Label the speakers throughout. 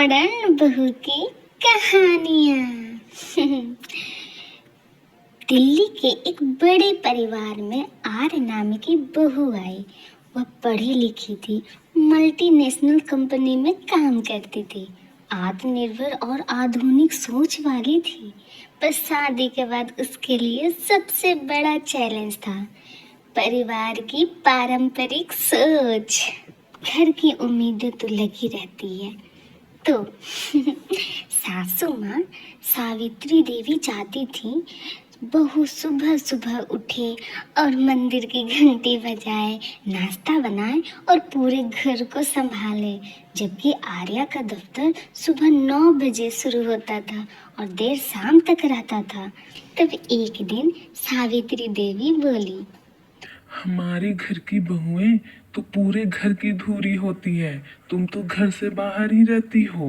Speaker 1: Modern बहू की कहानियाँ। दिल्ली के एक बड़े परिवार में आर्य नाम की बहू आई। वह पढ़ी लिखी थी, मल्टीनेशनल कंपनी में काम करती थी, आत्मनिर्भर और आधुनिक सोच वाली थी। पर शादी के बाद उसके लिए सबसे बड़ा चैलेंज था परिवार की पारंपरिक सोच। घर की उम्मीदें तो लगी रहती है। तो सासू माँ सावित्री देवी चाहती थी बहू सुबह सुबह उठे और मंदिर की घंटी बजाए, नाश्ता बनाए और पूरे घर को संभाले। जबकि आर्या का दफ्तर सुबह 9 बजे शुरू होता था और देर शाम तक रहता था। तब एक दिन सावित्री देवी बोली,
Speaker 2: हमारी घर की बहुएं तो पूरे घर की धूरी होती है, तुम तो घर से बाहर ही रहती हो।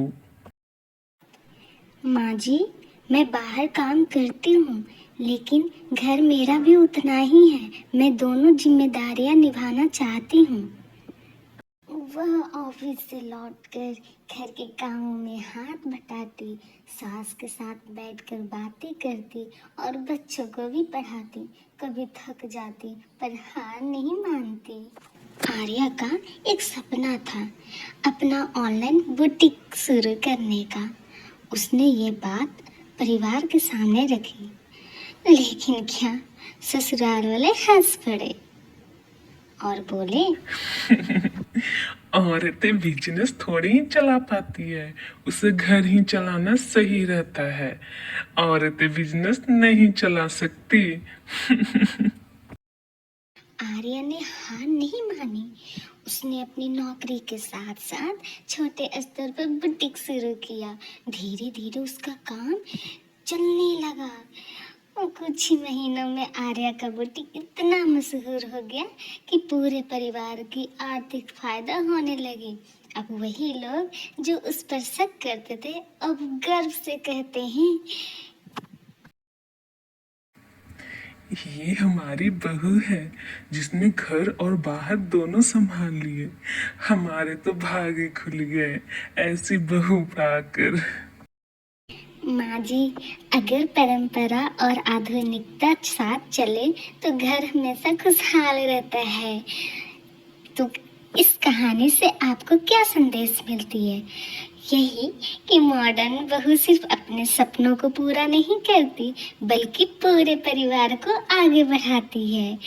Speaker 1: माँ जी, मैं बाहर काम करती हूँ, लेकिन घर मेरा भी उतना ही है। मैं दोनों जिम्मेदारियाँ निभाना चाहती हूँ। वह ऑफिस से लौटकर घर के कामों में हाथ बटाती, सास के साथ बैठकर बातें करती और बच्चों को भी पढ़ाती। कभी थक जाती पर हार नहीं मानती। आर्या का एक सपना था अपना ऑनलाइन बुटीक शुरू करने का। उसने ये बात परिवार के सामने रखी, लेकिन क्या, ससुराल वाले हंस पड़े और बोले,
Speaker 2: औरतें बिजनेस थोड़ी ही चला पाती है, उसे घर ही चलाना सही रहता है। औरतें बिजनेस नहीं चला सकती।
Speaker 1: आर्या ने हार नहीं मानी। उसने अपनी नौकरी के साथ साथ छोटे स्तर पर बुटीक शुरू किया। धीरे धीरे उसका काम चलने लगा और कुछ ही महीनों में आर्या का बुटीक इतना मशहूर हो गया कि पूरे परिवार की आर्थिक फायदा होने लगी। अब वही लोग जो उस पर शक करते थे अब गर्व से कहते हैं,
Speaker 2: ये हमारी बहू है जिसने घर और बाहर दोनों संभाल लिए। हमारे तो भाग ही खुल गए ऐसी बहू पाकर।
Speaker 1: माँ जी, अगर परंपरा और आधुनिकता साथ चले तो घर हमेशा खुशहाल रहता है। तो इस कहानी से आपको क्या संदेश मिलती है? यही कि मॉडर्न बहू सिर्फ अपने सपनों को पूरा नहीं करती, बल्कि पूरे परिवार को आगे बढ़ाती है।